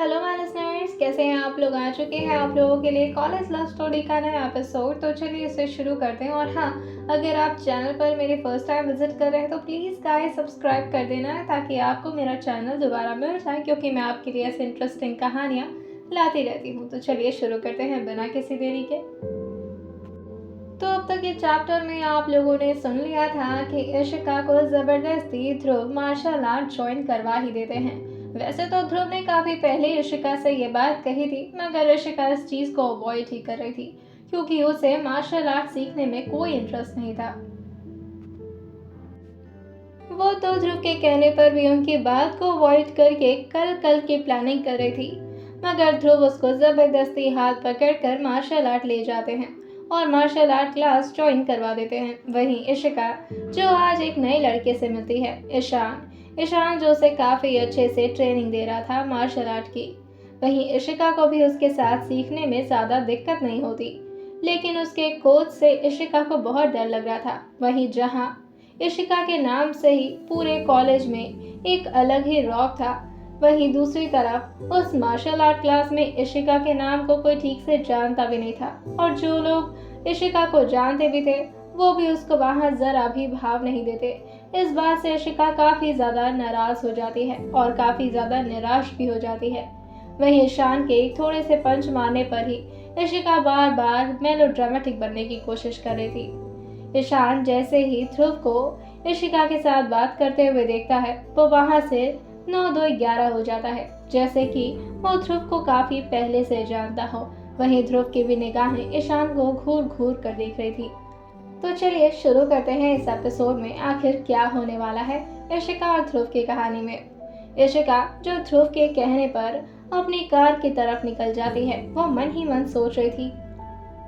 Hello my listeners, कैसे हैं आप लोग। आ चुके हैं आप लोगों के लिए कॉलेज लव स्टोरी का नया एपिसोड। तो चलिए इसे शुरू करते हैं। और हाँ, अगर आप चैनल पर मेरे फर्स्ट टाइम विजिट कर रहे हैं तो प्लीज़ गाइस सब्सक्राइब कर देना है ताकि आपको मेरा चैनल दोबारा मिल जाए, क्योंकि मैं आपके लिए ऐसे इंटरेस्टिंग कहानियाँ लाती रहती हूँ। तो चलिए शुरू करते हैं बिना किसी देरी के। तो अब तक ये चैप्टर में आप लोगों ने सुन लिया था कि इशिका को ज़बरदस्ती ध्रुव मार्शल आर्ट ज्वाइन करवा ही देते हैं। वैसे तो ध्रुव ने काफ़ी पहले इशिका से ये बात कही थी, मगर इशिका इस चीज़ को अवॉइड ही कर रही थी क्योंकि उसे मार्शल आर्ट सीखने में कोई इंटरेस्ट नहीं था। वो तो ध्रुव के कहने पर भी उनकी बात को अवॉइड करके कल की प्लानिंग कर रही थी, मगर ध्रुव उसको ज़बरदस्ती हाथ पकड़कर मार्शल आर्ट ले जाते हैं और मार्शल आर्ट क्लास ज्वाइन करवा देते हैं। वहीं इशिका, जो आज एक नए लड़के से मिलती है, ईशान जो उसे काफ़ी अच्छे से ट्रेनिंग दे रहा था मार्शल आर्ट की। वहीं इशिका को भी उसके साथ सीखने में ज़्यादा दिक्कत नहीं होती, लेकिन उसके कोच से इशिका को बहुत डर लग रहा था। वहीं जहाँ इशिका के नाम से ही पूरे कॉलेज में एक अलग ही रौब था, वहीं दूसरी तरफ उस मार्शल आर्ट क्लास में इशिका के नाम को कोई ठीक से जानता भी नहीं था, और जो लोग इशिका को जानते भी थे वो भी उसको वहां जरा भी भाव नहीं देते। इस बात से इशिका काफी ज्यादा नाराज हो जाती है और काफी ज्यादा निराश भी हो जाती है। वहीं ईशान के थोड़े से पंच मारने पर ही इशिका बार बार मेलोड्रामेटिक बनने की कोशिश कर रही थी। ईशान जैसे ही ध्रुव को इशिका के साथ बात करते हुए देखता है, वो वहां से 9-2-11 हो जाता है, जैसे कि वो ध्रुव को काफी पहले से जानता हो। वहीं ध्रुव की भी निगाहें ईशान को घूर घूर कर देख रही थी। तो चलिए शुरू करते हैं इस एपिसोड में आखिर क्या होने वाला है इशिका और ध्रुव की कहानी में। इशिका, जो ध्रुव के कहने पर अपनी कार की तरफ निकल जाती है, वो मन ही मन सोच रही थी,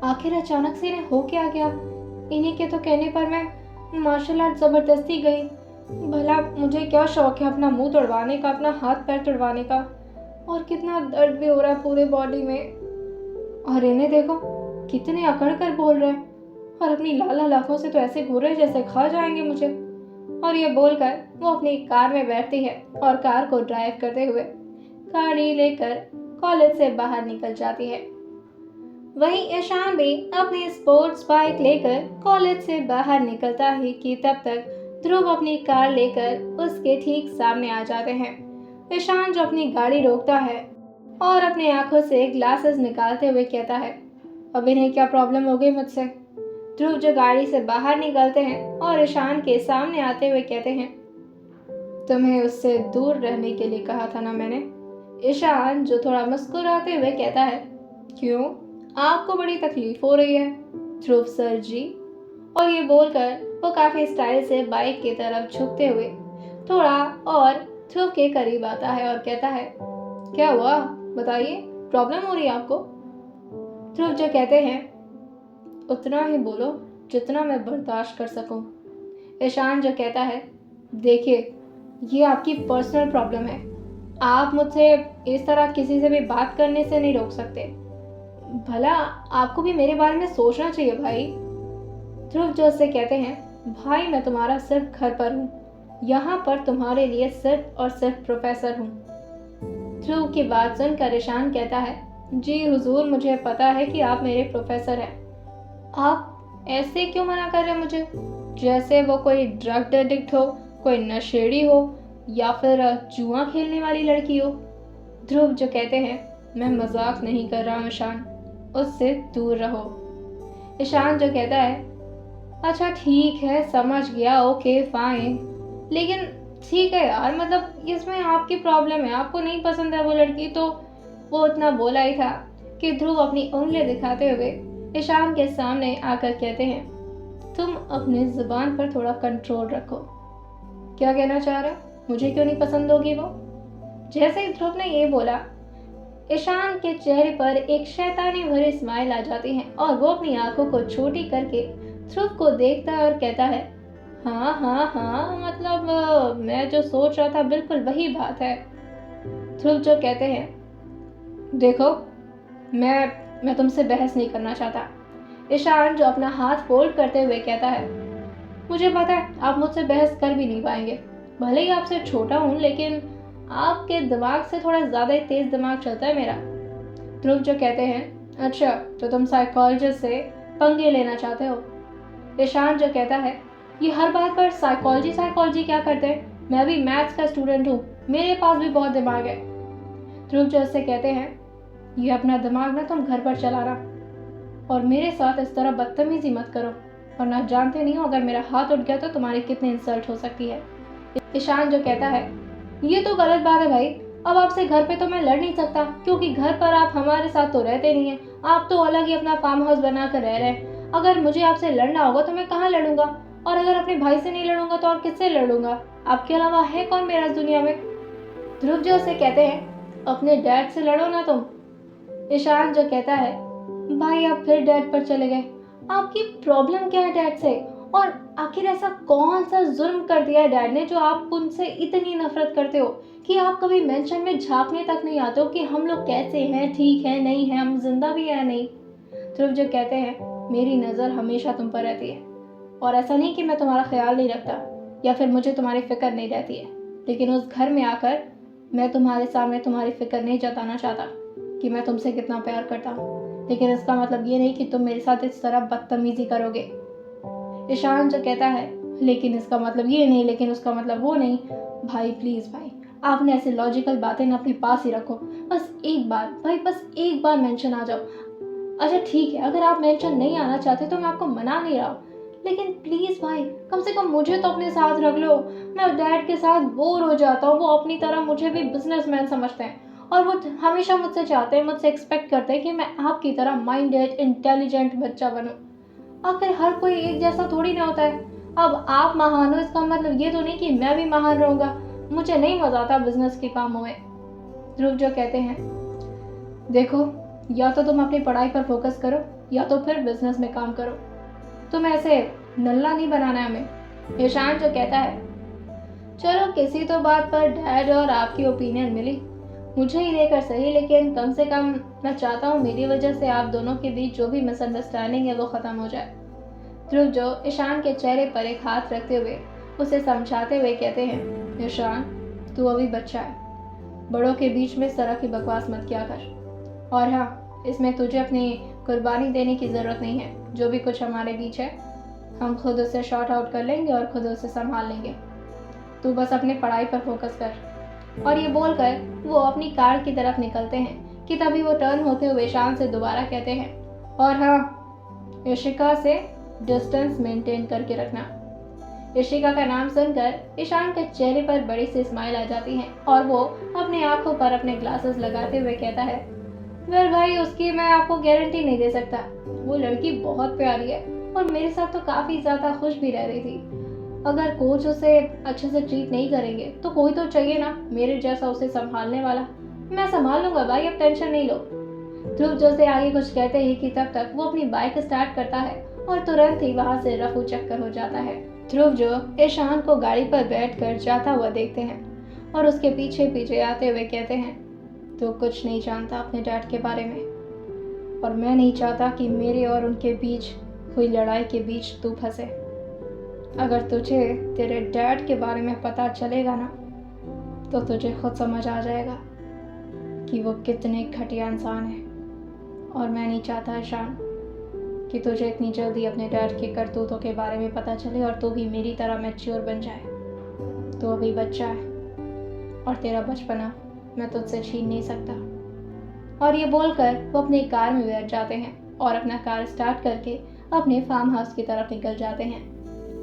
आखिर अचानक से इन्हें हो क्या गया। इन्हीं के तो कहने पर मैं मार्शल आर्ट जबरदस्ती गई। भला मुझे क्या शौक है अपना मुंह तोड़वाने का, अपना हाथ पैर तोड़वाने का, और कितना दर्द भी हो रहा है पूरे बॉडी में। और इन्हें देखो, कितने अकड़ कर बोल रहे हैं, और अपनी लाल आंखों से तो ऐसे घूर रहे जैसे खा जाएंगे मुझे। और ये बोलकर वो अपनी कार में बैठती है और कार को ड्राइव करते हुए गाड़ी लेकर कॉलेज से बाहर निकल जाती है। वहीं ईशान भी अपनी स्पोर्ट्स बाइक लेकर कॉलेज से बाहर निकलता ही कि तब तक ध्रुव अपनी कार लेकर उसके ठीक सामने आ जाते हैं। ईशान, जो अपनी गाड़ी रोकता है और अपनी आंखों से ग्लासेस निकालते हुए कहता है, अब इन्हें क्या प्रॉब्लम हो गई मुझसे। ध्रुव, जो गाड़ी से बाहर निकलते हैं और ईशान के सामने आते हुए कहते हैं, तुम्हें उससे दूर रहने के लिए कहा था ना मैंने। ईशान, जो थोड़ा मुस्कुराते हुए कहता है, क्यों, आपको बड़ी तकलीफ हो रही है। ध्रुव, सर जी। और ये बोलकर वो काफी स्टाइल से बाइक की तरफ झुकते हुए थोड़ा और ध्रुव के करीब आता है और कहता है, क्या हुआ, बताइए, प्रॉब्लम हो रही है आपको। ध्रुव, जो कहते हैं, उतना ही बोलो जितना मैं बर्दाश्त कर सकूं। ईशान, जो कहता है, देखिए, ये आपकी पर्सनल प्रॉब्लम है, आप मुझसे इस तरह किसी से भी बात करने से नहीं रोक सकते। भला आपको भी मेरे बारे में सोचना चाहिए भाई। ध्रुव, जो उससे कहते हैं, भाई मैं तुम्हारा सिर्फ घर पर हूँ, यहाँ पर तुम्हारे लिए सिर्फ और सिर्फ प्रोफेसर हूँ। ध्रुव की बात सुनकर ईशान कहता है, जी हुजूर, मुझे पता है कि आप मेरे प्रोफेसर हैं। आप ऐसे क्यों मना कर रहे हैं मुझे, जैसे वो कोई ड्रग एडिक्ट हो, कोई नशेड़ी हो, या फिर जुआ खेलने वाली लड़की हो। ध्रुव, जो कहते हैं, मैं मजाक नहीं कर रहा हूँ ईशान, उससे दूर रहो। ईशान, जो कहता है, अच्छा ठीक है, समझ गया, ओके फाइन, लेकिन ठीक है यार, मतलब इसमें आपकी प्रॉब्लम है, आपको नहीं पसंद है वो लड़की। तो वो इतना बोला ही था कि ध्रुव अपनी उंगली दिखाते हुए ईशान के सामने आकर कहते हैं, तुम अपनी जुबान पर थोड़ा कंट्रोल रखो। क्या कहना चाह रहे हो, मुझे क्यों नहीं पसंद होगी वो। जैसे ही ध्रुव ने ये बोला, ईशान के चेहरे पर एक शैतानी भरी स्माइल आ जाती है और वो अपनी आंखों को छोटी करके ध्रुव को देखता है और कहता है, हाँ हाँ हाँ, मतलब मैं जो सोच रहा था बिल्कुल वही बात है। ध्रुव, जो कहते हैं, देखो, मैं तुमसे बहस नहीं करना चाहता। ईशान, जो अपना हाथ फोल्ड करते हुए कहता है, मुझे पता है आप मुझसे बहस कर भी नहीं पाएंगे, भले ही आपसे छोटा हूँ, लेकिन आपके दिमाग से थोड़ा ज़्यादा ही तेज़ दिमाग चलता है मेरा। ध्रुव जो कहते हैं, अच्छा तो तुम साइकोलॉजिस्ट से पंगे लेना चाहते हो। ईशान जो कहता है, ये हर बात पर साइकोलॉजी साइकोलॉजी क्या करते हैं, मैं भी मैथ्स का स्टूडेंट हूँ, मेरे पास भी बहुत दिमाग है। ध्रुव जो उससे कहते हैं, ये अपना दिमाग ना तुम घर पर चलाना और मेरे साथ इस तरह बदतमीजी मत करो, वरना जानते नहीं हो अगर मेरा हाथ उठ गया तो तुम्हारी कितनी इंसल्ट हो सकती है। ईशान जो कहता है, ये तो गलत बात है भाई, अब आपसे घर पे तो मैं लड़ नहीं सकता क्योंकि घर पर आप हमारे साथ तो रहते नहीं हैं, आप तो अलग ही अपना फार्म हाउस बना कर रह रहे हैं। अगर मुझे आपसे लड़ना होगा तो मैं कहाँ लड़ूंगा, और अगर अपने भाई से नहीं लड़ूंगा तो और किससे लड़ूंगा, आपके अलावा है कौन मेरा इस दुनिया में। ध्रुव जो उसे कहते हैं, अपने डैड से लड़ो ना तुम। ईशान जो कहता है, भाई आप फिर डैड पर चले गए, आपकी प्रॉब्लम क्या है डैड से, और आखिर ऐसा कौन सा जुर्म कर दिया है डैड ने जो आप उनसे इतनी नफरत करते हो कि आप कभी मेंशन में झांकने तक नहीं आते हो कि हम लोग कैसे हैं, ठीक है नहीं है, हम जिंदा भी है नहीं। ध्रुव जो कहते हैं, मेरी नज़र हमेशा तुम पर रहती है, और ऐसा नहीं कि मैं तुम्हारा ख्याल नहीं रखता या फिर मुझे तुम्हारी फिक्र नहीं रहती है, लेकिन उस घर में आकर मैं तुम्हारे सामने तुम्हारी फिक्र नहीं जताना चाहता कि मैं तुमसे कितना प्यार करता हूँ, लेकिन इसका मतलब ये नहीं कि तुम मेरे साथ इस तरह बदतमीजी करोगे। ईशान जो कहता है, लेकिन इसका मतलब ये नहीं, लेकिन उसका मतलब वो नहीं। भाई प्लीज़ भाई, आपने ऐसे लॉजिकल बातें ना अपने पास ही रखो, बस एक बार भाई, बस एक बार मेंशन आ जाओ। अच्छा ठीक है, अगर आप मेंशन नहीं आना चाहते तो मैं आपको मना नहीं रहा हूँ, लेकिन प्लीज़ भाई कम से कम मुझे तो अपने साथ रख लो। मैं डैड के साथ बोर हो जाता हूँ, वो अपनी तरह मुझे भी बिजनेसमैन समझते हैं और वो हमेशा मुझसे चाहते हैं, मुझसे एक्सपेक्ट करते हैं कि मैं आपकी तरह माइंडेड इंटेलिजेंट बच्चा बनूँ। आखिर हर कोई एक जैसा थोड़ी ना होता है। अब आप महान हो इसका मतलब ये तो नहीं कि मैं भी महान रहूंगा। मुझे नहीं मजा आता बिजनेस के कामों में। ध्रुव जो कहते हैं, देखो या तो तुम अपनी पढ़ाई पर फोकस करो या तो फिर बिजनेस में काम करो, तुम ऐसे नल्ला नहीं बनाना है हमें। ईशान जो कहता है, चलो किसी तो बात पर डैड और आपकी ओपिनियन मिली, मुझे ही लेकर सही, लेकिन कम से कम मैं चाहता हूँ मेरी वजह से आप दोनों के बीच जो भी मिसअंडरस्टैंडिंग है वो ख़त्म हो जाए। ध्रुव जो ईशान के चेहरे पर एक हाथ रखते हुए उसे समझाते हुए कहते हैं, ईशान तू अभी बच्चा है, बड़ों के बीच में इस तरह की बकवास मत किया कर, और हाँ इसमें तुझे अपनी कुर्बानी देने की ज़रूरत नहीं है। जो भी कुछ हमारे बीच है हम खुद उसे शॉर्ट आउट कर लेंगे और खुद उसे संभाल लेंगे, तू बस अपनी पढ़ाई पर फोकस कर। और ये बोलकर वो अपनी कार की तरफ निकलते हैं कि तभी वो टर्न होते हुए ईशान से दोबारा कहते हैं, और हाँ यशिका से डिस्टेंस मेंटेन करके रखना। यशिका का नाम सुनकर ईशान के चेहरे पर बड़ी सी स्माइल आ जाती है और वो अपनी आंखों पर अपने ग्लासेस लगाते हुए कहता है, वेल भाई उसकी मैं आपको गारंटी नहीं दे सकता, वो लड़की बहुत प्यारी है और मेरे साथ तो काफ़ी ज़्यादा खुश भी रह रही थी। अगर कोच उसे अच्छे से ट्रीट नहीं करेंगे तो कोई तो चाहिए ना मेरे जैसा उसे संभालने वाला। मैं संभाल लूंगा भाई, अब टेंशन नहीं लो। ध्रुव जो से आगे कुछ कहते ही कि तब तक वो अपनी बाइक स्टार्ट करता है और तुरंत ही वहां से रफू चक्कर हो जाता है। ध्रुव जो ईशान को गाड़ी पर बैठकर जाता हुआ देखते हैं और उसके पीछे पीछे आते हुए कहते हैं, तू कुछ नहीं जानता अपने डैड के बारे में, और मैं नहीं चाहता कि मेरे और उनके बीच हुई लड़ाई के बीच तू फंसे। अगर तुझे तेरे डैड के बारे में पता चलेगा ना तो तुझे खुद समझ आ जाएगा कि वो कितने घटिया इंसान है, और मैं नहीं चाहता ईशान कि तुझे इतनी जल्दी अपने डैड के करतूतों के बारे में पता चले और तू भी मेरी तरह मैच्योर बन जाए। तू अभी बच्चा है और तेरा बचपना मैं तुझसे छीन नहीं सकता। और ये बोलकर वो अपनी कार में बैठ जाते हैं और अपना कार स्टार्ट करके अपने फार्म हाउस की तरफ निकल जाते हैं।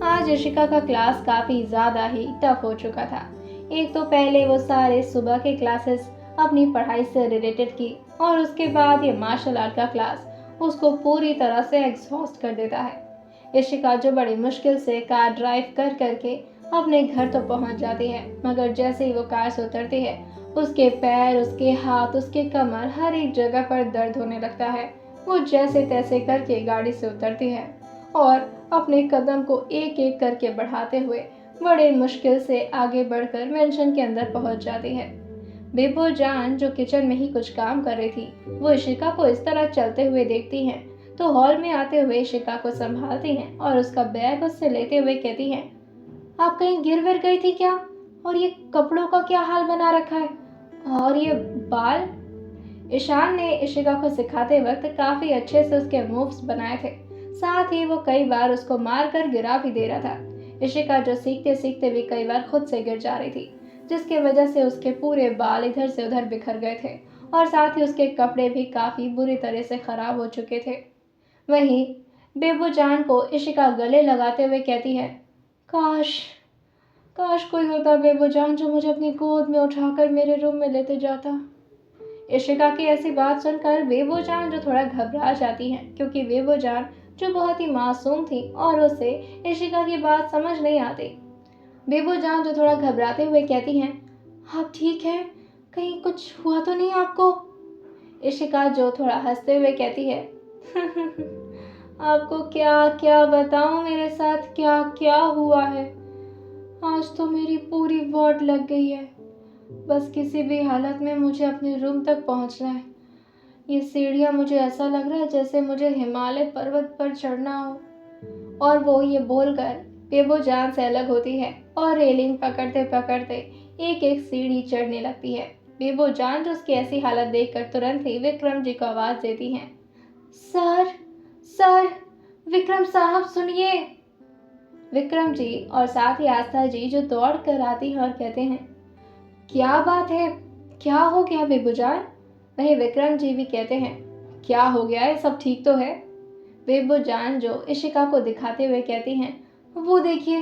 आज यशिका का क्लास काफ़ी ज़्यादा ही टफ हो चुका था। एक तो पहले वो सारे सुबह के क्लासेस अपनी पढ़ाई से रिलेटेड की और उसके बाद ये मार्शल आर्ट का क्लास उसको पूरी तरह से एग्जॉस्ट कर देता है। यशिका जो बड़ी मुश्किल से कार ड्राइव कर करके अपने घर तो पहुंच जाती है, मगर जैसे ही वो कार से उतरती है उसके पैर, उसके हाथ, उसके कमर, हर एक जगह पर दर्द होने लगता है। वो जैसे तैसे करके गाड़ी से उतरती है और अपने कदम को एक एक करके बढ़ाते हुए बड़े मुश्किल से आगे बढ़कर मेंशन के अंदर पहुंच जाती है। बेबो जान जो किचन में ही कुछ काम कर रही थी वो इशिका को इस तरह चलते हुए देखती हैं तो हॉल में आते हुए इशिका को संभालती हैं और उसका बैग उससे लेते हुए कहती हैं, आप कहीं गिर विर गई थी क्या? और ये कपड़ों का क्या हाल बना रखा है, और ये बाल। ईशान ने इशिका को सिखाते वक्त काफी अच्छे से उसके मूव्स बनाए थे, साथ ही वो कई बार उसको मारकर गिरा भी दे रहा था। इशिका जो सीखते सीखते भी कई बार खुद से गिर जा रही थी, जिसकी वजह से उसके पूरे बाल इधर से उधर बिखर गए थे और साथ ही उसके कपड़े भी काफी बुरी तरह से खराब हो चुके थे। वहीं बेबू जान को इशिका गले लगाते हुए कहती है, काश काश कोई होता बेबू जान जो मुझे अपनी गोद में उठाकर मेरे रूम में लेते जाता। इशिका की ऐसी बात सुनकर बेबू जान जो थोड़ा घबरा जाती हैं, क्योंकि बेबू जान जो बहुत ही मासूम थी और उसे इशिका की बात समझ नहीं आती। बेबू जान जो थोड़ा घबराते हुए कहती हैं, आप ठीक हैं, कहीं कुछ हुआ तो नहीं आपको। इशिका जो थोड़ा हंसते हुए कहती है, आपको क्या क्या बताऊं मेरे साथ क्या क्या हुआ है। आज तो मेरी पूरी वाट लग गई है। बस किसी भी हालत में मुझे अपने रूम तक पहुंचना है। ये सीढ़ियाँ मुझे ऐसा लग रहा है जैसे मुझे हिमालय पर्वत पर चढ़ना हो। और वो ये बोलकर बेबू जान से अलग होती है और रेलिंग पकड़ते पकड़ते एक एक सीढ़ी चढ़ने लगती है। बेबू जान जो उसकी ऐसी हालत देखकर तुरंत ही विक्रम जी को आवाज देती हैं, सर सर, विक्रम साहब सुनिए। विक्रम जी और साथ ही आस्था जी जो दौड़ कर आती हैं और कहते हैं, क्या बात है, क्या हो गया बेबू जान। वहीं विक्रम जी भी कहते हैं, क्या हो गया है, सब ठीक तो है। बेबू जान जो इशिका को दिखाते हुए कहती हैं, वो देखिए,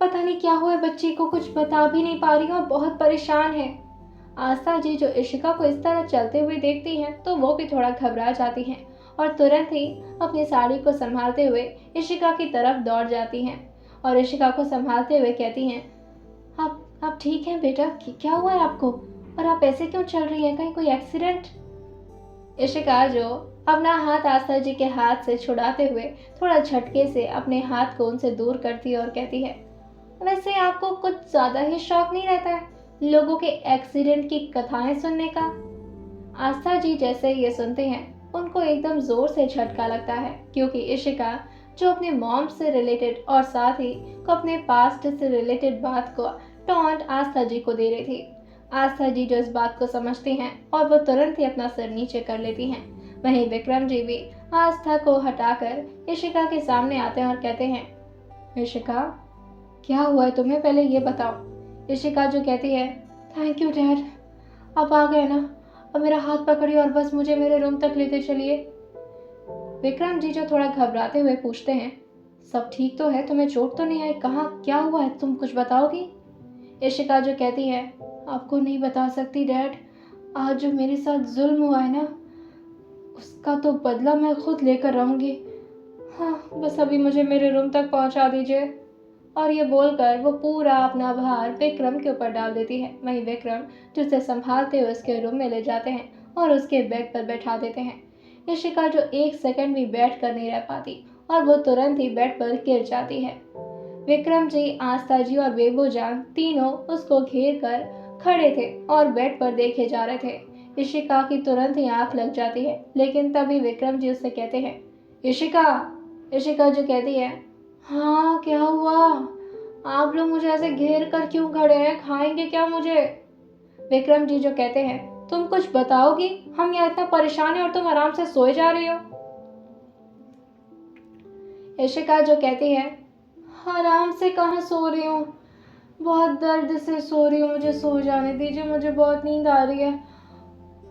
पता नहीं क्या हुआ है, बच्ची को कुछ बता भी नहीं पा रही और बहुत परेशान है। आस्था जी जो इशिका को इस तरह चलते हुए देखती हैं तो वो भी थोड़ा घबरा जाती हैं और तुरंत ही अपनी साड़ी को संभालते हुए इशिका की तरफ दौड़ जाती हैं और इशिका को संभालते हुए कहती हैं, आप ठीक हैं बेटा, क्या हुआ है आपको, और आप ऐसे क्यों चल रही हैं, कहीं कोई एक्सीडेंट। इशिका जो अपना हाथ आस्था जी के हाथ से छुड़ाते हुए थोड़ा झटके से अपने हाथ को उनसे दूर करती है और कहती है, वैसे आपको कुछ ज्यादा ही शौक नहीं रहता है लोगों के एक्सीडेंट की कथाएं सुनने का। आस्था जी जैसे ये सुनते हैं उनको एकदम जोर से झटका लगता है, क्योंकि इशिका जो अपने मॉम से रिलेटेड और साथ ही को अपने पास्ट से रिलेटेड बात को टॉन्ट आस्था जी को दे रही थी। आस्था जी जो इस बात को समझती हैं और वो तुरंत ही अपना सिर नीचे कर लेती हैं। वहीं विक्रम जी भी आस्था को हटाकर इशिका के सामने आते हैं और कहते हैं, इशिका क्या हुआ है तुम्हें, पहले ये बताओ। इशिका जो कहती है, थैंक यू डैड, आप आ गए ना, अब मेरा हाथ पकड़िए और बस मुझे मेरे रूम तक लेते चलिए। विक्रम जी जो थोड़ा घबराते हुए पूछते हैं, सब ठीक तो है, तुम्हें चोट तो नहीं आई, कहाँ क्या हुआ है, तुम कुछ बताओगी। इशिका जो कहती है, आपको नहीं बता सकती डैड, आज जो मेरे साथ जुल्म हुआ है ना, उसका तो बदला मैं खुद लेकर रहूंगी। हाँ, बस अभी मुझे मेरे रूम तक पहुंचा दीजिए। और ये बोलकर वो पूरा अपना भार विक्रम के ऊपर डाल देती है। वहीं विक्रम जिसे संभालते हुए उसके रूम में ले जाते हैं और उसके बेड पर बैठा देते हैं। इशिका जो एक सेकंड भी बैठ कर नहीं रह पाती और वो तुरंत ही बेड पर गिर जाती है। विक्रम जी, आस्था जी और बेबू जान तीनों उसको घेर कर खड़े थे और बेड पर देखे जा रहे थे। इशिका की तुरंत ही आंख लग जाती है, लेकिन तभी विक्रम जी उससे कहते हैं, इशिका। इशिका जो कहती है, हाँ क्या हुआ, आप लोग मुझे ऐसे घेर कर क्यों खड़े हैं, खाएंगे क्या मुझे। विक्रम जी जो कहते हैं, तुम कुछ बताओगी, हम यहाँ इतना परेशान हैं और तुम आराम से सोए जा रही हो। इशिका जो कहती है, आराम से कहाँ सो रही हूँ, बहुत दर्द से सो रही हूँ, मुझे सो जाने दीजिए, मुझे बहुत नींद आ रही है,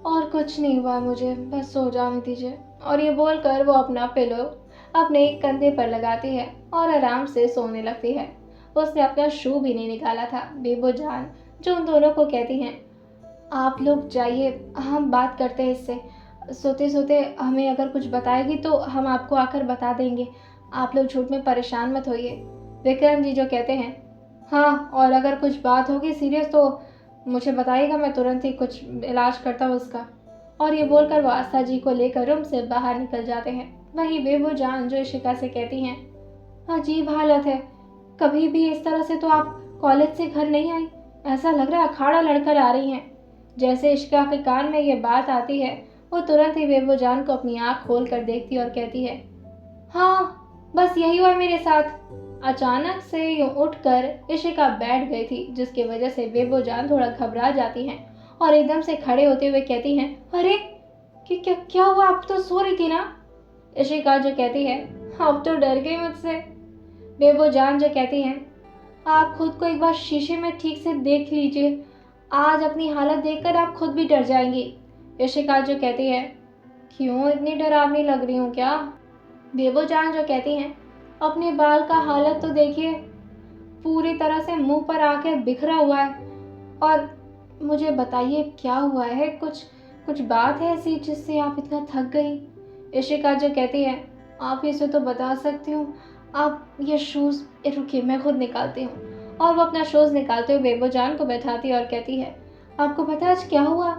और कुछ नहीं हुआ मुझे, बस सो जाने दीजिए। और ये बोलकर वो अपना पिलो अपने कंधे पर लगाती है और आराम से सोने लगती है। उसने अपना शू भी नहीं निकाला था। बेबू जान जो उन दोनों को कहती हैं, आप लोग जाइए, हम बात करते हैं इससे, सोते सोते हमें अगर कुछ बताएगी तो हम आपको आकर बता देंगे, आप लोग झूठ में परेशान मत होइए। विक्रम जी जो कहते हैं, हाँ, और अगर कुछ बात होगी सीरियस तो मुझे बताइएगा, मैं तुरंत ही कुछ इलाज करता हूँ उसका। और ये बोलकर वो आस्था जी को लेकर रूम से बाहर निकल जाते हैं। वहीं बेबू जान जो इशिका से कहती हैं, अजीब हालत है, कभी भी इस तरह से तो आप कॉलेज से घर नहीं आई, ऐसा लग रहा है अखाड़ा लड़कर आ रही हैं। जैसे इशिका के कान में ये बात आती है वो तुरंत ही बेबू को अपनी आंख खोल कर देखती और कहती है, हाँ बस यही हुआ मेरे साथ। अचानक से यूं उठकर इशिका बैठ गई थी, जिसकी वजह से बेबोजान थोड़ा घबरा जाती हैं और एकदम से खड़े होते हुए कहती हैं, अरे क्या क्या हुआ? आप तो सो रही थी ना? इशिका जो कहती है, आप तो डर गई मुझसे। बेबोजान जो कहती हैं, आप खुद को एक बार शीशे में ठीक से देख लीजिए, आज अपनी हालत देखकर आप खुद भी डर जाएंगी। इशिका जो कहती है, क्यों इतनी डरावनी लग रही हूँ क्या? बेबोजान जो कहती हैं, अपने बाल का हालत तो देखिए, पूरी तरह से मुंह पर आके बिखरा हुआ है। और मुझे बताइए क्या हुआ है? कुछ कुछ बात है ऐसी जिससे आप इतना थक गई? इशिका जो कहती है, आप इसे तो बता सकती हूँ, आप ये शूज़ रुकिए मैं खुद निकालती हूँ। और वो अपना शूज़ निकालते हुए बेबोजान को बैठाती है और कहती है, आपको पता है आज क्या हुआ?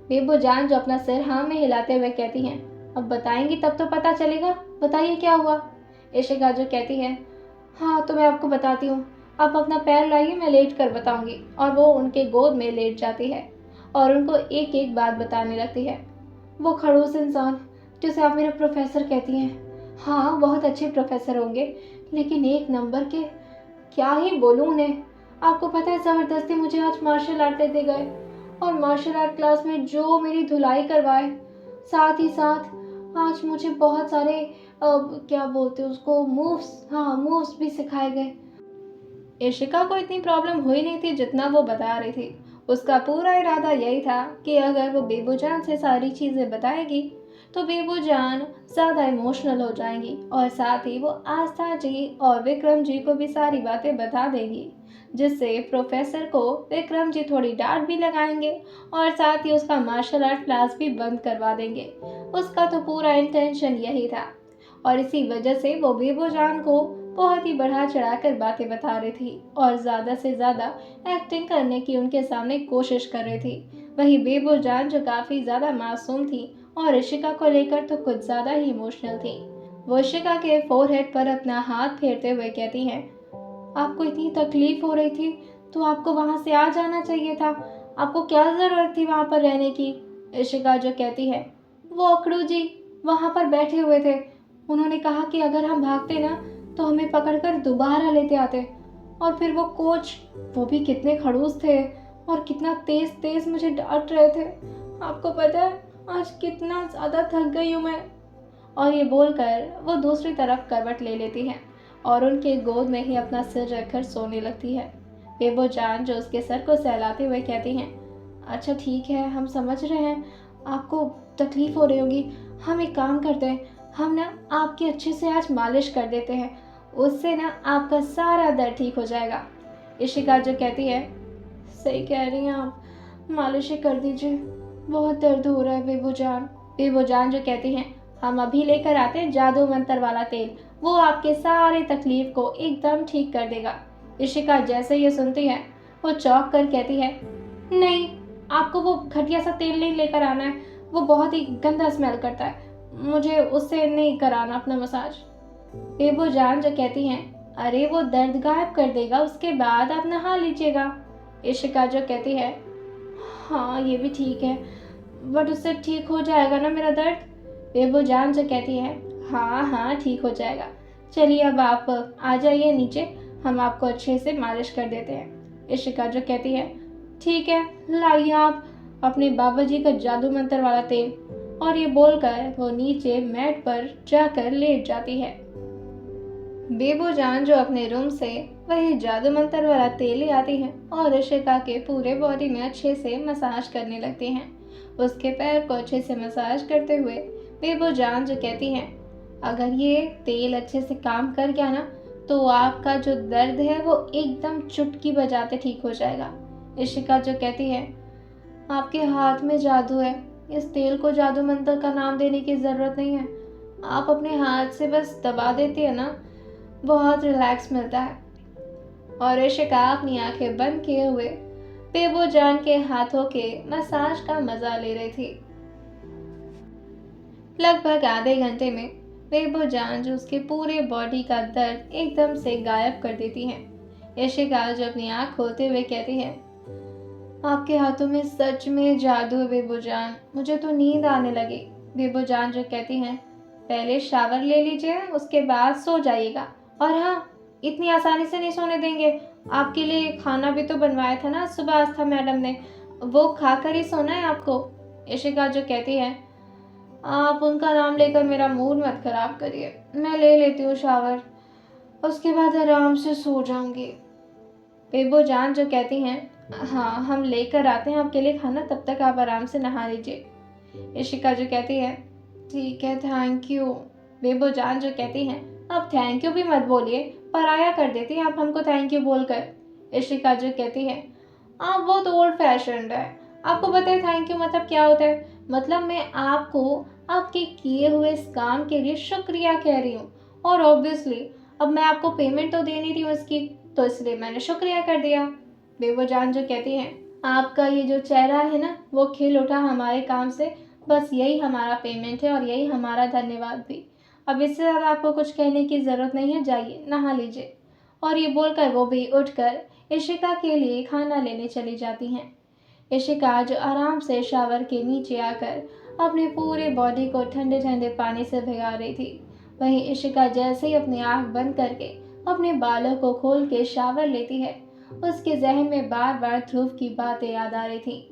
बेबोजान जो अपना सिर हाँ में हिलाते हुए कहती हैं, अब बताएंगी तब तो पता चलेगा, बताइए क्या हुआ? इशिका जो कहती है, हाँ तो मैं आपको बताती हूँ, आप अपना पैर लाइए, मैं लेट कर बताऊंगी। और वो उनके गोद में लेट जाती है और उनको एक एक बात बताने लगती है। वो खड़ूस इंसान जिसे आप मेरा प्रोफेसर कहती हैं, हाँ बहुत अच्छे प्रोफेसर होंगे, लेकिन एक नंबर के, क्या ही बोलूँ उन्हें। आपको पता है ज़बरदस्ती मुझे आज मार्शल आर्ट लेते गए और मार्शल आर्ट क्लास में जो मेरी धुलाई करवाए, साथ ही साथ आज मुझे बहुत सारे क्या बोलते हैं उसको, मूव्स, हाँ मूव्स भी सिखाए गए। इशिका को इतनी प्रॉब्लम हुई नहीं थी जितना वो बता रही थी। उसका पूरा इरादा यही था कि अगर वो बेबूजान से सारी चीज़ें बताएगी तो बेबूजान ज़्यादा इमोशनल हो जाएंगी और साथ ही वो आस्था जी और विक्रम जी को भी सारी बातें बता देगी, जिससे प्रोफेसर को विक्रम जी थोड़ी डांट भी लगाएंगे और साथ ही उसका मार्शल आर्ट क्लास भी बंद करवा देंगे। उसका तो पूरा इंटेंशन यही था और इसी वजह से वो बेबूजान को बहुत ही बढ़ा चढ़ाकर बातें बता रही थी और ज़्यादा से ज़्यादा एक्टिंग करने की उनके सामने कोशिश कर रही थी। वहीं बेबूजान जो काफ़ी ज़्यादा मासूम थी और इशिका को लेकर तो कुछ ज़्यादा ही इमोशनल थी। वो इशिका के फोरहेड पर अपना हाथ फेरते हुए कहती हैं, आपको इतनी तकलीफ हो रही थी तो आपको वहाँ से आ जाना चाहिए था, आपको क्या ज़रूरत थी वहाँ पर रहने की? इशिका जो कहती है, वो अकड़ू जी वहाँ पर बैठे हुए थे, उन्होंने कहा कि अगर हम भागते ना तो हमें पकड़कर दोबारा लेते आते। और फिर वो कोच, वो भी कितने खड़ूस थे और कितना तेज तेज मुझे डांट रहे थे। आपको पता है आज कितना ज़्यादा थक गई हूँ मैं। और ये बोलकर वो दूसरी तरफ करवट ले लेती है और उनके गोद में ही अपना सिर रखकर सोने लगती है। बेबोजान जो उसके सर को सहलाते हुए कहती हैं, अच्छा ठीक है हम समझ रहे हैं, आपको तकलीफ हो रही होगी, हम एक काम करते हैं, हम ना आपकी अच्छे से आज मालिश कर देते हैं, उससे ना आपका सारा दर्द ठीक हो जाएगा। इशिका जो कहती है, सही कह रही हैं आप, मालिश ही कर दीजिए, बहुत दर्द हो रहा है बेबोजान। बेबोजान जो कहती हैं, हम अभी लेकर आते हैं जादू मंतर वाला तेल, वो आपके सारे तकलीफ को एकदम ठीक कर देगा। इशिका जैसे ये सुनती है वो चौंक कर कहती है, नहीं, आपको वो घटिया सा तेल नहीं लेकर आना है, वो बहुत ही गंदा स्मेल करता है, मुझे उससे नहीं कराना अपना मसाज। बेबोजान जो कहती हैं, अरे वो दर्द गायब कर देगा, उसके बाद आप नहा लीजिएगा। इशिका जो कहती है, हाँ ये भी ठीक है, बट उससे ठीक हो जाएगा ना मेरा दर्द? बेबोजान जो कहती है, हाँ हाँ ठीक हो जाएगा, चलिए अब आप आ जाइए नीचे, हम आपको अच्छे से मालिश कर देते हैं। इशिका जो कहती है, ठीक है लाइए आप अपने बाबा जी का जादू मंत्र वाला तेल। और ये बोलकर वो नीचे मैट पर जाकर लेट जाती है। बेबोजान जो अपने रूम से वही जादू मंत्र वाला तेल ले आती है और इशिका के पूरे बॉडी में अच्छे से मसाज करने लगती हैं। उसके पैर को अच्छे से मसाज करते हुए बेबोजान जो कहती हैं, अगर ये तेल अच्छे से काम कर गया ना तो आपका जो दर्द है वो एकदम चुटकी बजाते ठीक हो जाएगा। इशिका जो कहती है, आपके हाथ में जादू है, इस तेल को जादू मंत्र का नाम देने की ज़रूरत नहीं है, आप अपने हाथ से बस दबा देती है ना, बहुत रिलैक्स मिलता है। और इशिका अपनी आंखें बंद किए हुए बेबोजान के हाथों के मसाज का मजा ले रही थी। लगभग आधे घंटे में बेबोजान जो उसके पूरे बॉडी का दर्द एकदम से गायब कर देती हैं। इशिका जो अपनी आंख खोलते हुए कहती है, आपके हाथों में सच में जादू है बेबोजान, मुझे तो नींद आने लगी। बेबोजान जो कहती हैं, पहले शावर ले लीजिए, उसके बाद सो जाइएगा और हाँ, इतनी आसानी से नहीं सोने देंगे। आपके लिए खाना भी तो बनवाया था ना सुबह आस्था मैडम ने, वो खाकर ही सोना है आपको। इशिका जो कहती है, आप उनका नाम लेकर मेरा मूड मत खराब करिए, मैं ले लेती हूँ शावर, उसके बाद आराम से सो जाऊंगी। बेबो जान जो कहती हैं, हाँ हम लेकर आते हैं आपके लिए खाना, तब तक आप आराम से नहा लीजिए। इशिका जो कहती है, ठीक है थैंक यू। बेबो जान जो कहती हैं, अब थैंक यू भी मत बोलिए, पराया कर देती हैं आप हमको थैंक यू बोलकर। इशिका जो कहती है, आप बहुत ओल्ड फैशन्ड है, आपको पता है थैंक यू मतलब क्या होता है? मतलब मैं आपको आपके किए हुए इस काम के लिए शुक्रिया कह रही हूँ, और ऑब्वियसली अब मैं आपको पेमेंट तो दे नहीं रही हूँ इसकी, तो इसलिए मैंने शुक्रिया कर दिया। बेबो जान जो कहती हैं, आपका ये जो चेहरा है ना वो खिल उठा हमारे काम से, बस यही हमारा पेमेंट है और यही हमारा धन्यवाद भी। अब इससे ज़्यादा आपको कुछ कहने की ज़रूरत नहीं है, जाइए नहा लीजिए। और ये बोलकर वो भी उठकर इशिका के लिए खाना लेने चली जाती हैं। इशिका जो आराम से शावर के नीचे आकर अपनी पूरी बॉडी को ठंडे ठंडे पानी से भिगा रही थी, वहीं इशिका जैसे ही अपनी आंख बंद करके अपने बालों को खोल के शावर लेती है, उसके जहन में बार बार ध्रुव की बातें याद आ रही थी।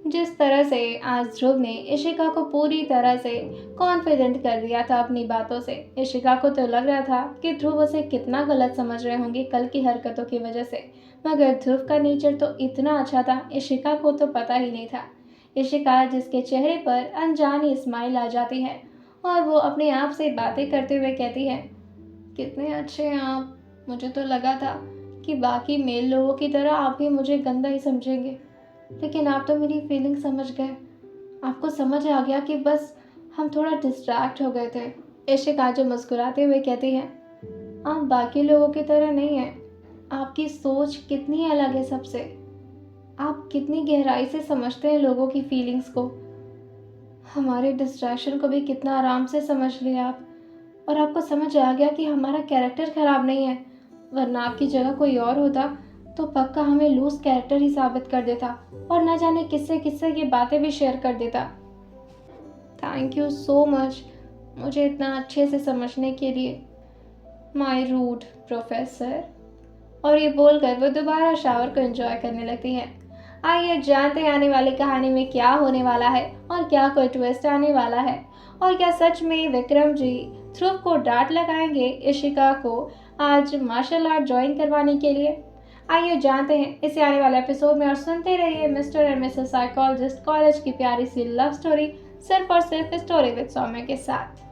जिस तरह से आज ध्रुव ने इशिका को पूरी तरह से कॉन्फिडेंट कर दिया था अपनी बातों से, इशिका को तो लग रहा था कि ध्रुव उसे कितना गलत समझ रहे होंगे कल की हरकतों की वजह से, मगर ध्रुव का नेचर तो इतना अच्छा था, इशिका को तो पता ही नहीं था। इशिका जिसके चेहरे पर अनजानी स्माइल आ जाती है और वो अपने आप से बातें करते हुए कहती है, कितने अच्छे हैं आप, मुझे तो लगा था कि बाकी मेल लोगों की तरह आप भी मुझे गंदा ही समझेंगे, लेकिन आप तो मेरी फीलिंग समझ गए। आपको समझ आ गया कि बस हम थोड़ा डिस्ट्रैक्ट हो गए थे। इशिका जो मुस्कुराते हुए कहती है, आप बाकी लोगों की तरह नहीं हैं, आपकी सोच कितनी अलग है सबसे, आप कितनी गहराई से समझते हैं लोगों की फीलिंग्स को, हमारे डिस्ट्रैक्शन को भी कितना आराम से समझ लिया आप, और आपको समझ आ गया कि हमारा कैरेक्टर ख़राब नहीं है, वरना आपकी जगह कोई और होता तो पक्का हमें लूज कैरेक्टर ही साबित कर देता और न जाने किससे किससे ये बातें भी शेयर कर देता। थैंक यू सो मच मुझे इतना अच्छे से समझने के लिए, माय रूड प्रोफेसर। और ये बोलकर वो दोबारा शावर को एंजॉय करने लगती है। आइए जानते हैं आने वाली कहानी में क्या होने वाला है और क्या कोई ट्विस्ट आने वाला है, और क्या सच में विक्रम जी ध्रुव को डांट लगाएंगे इशिका को आज मार्शल आर्ट ज्वाइन करवाने के लिए। आइए जानते हैं इसे आने वाले एपिसोड में, और सुनते रहिए mister and Mrs psychologist college की प्यारी सी लव स्टोरी, सिर्फ और सिर्फ स्टोरी विद सौम्य के साथ।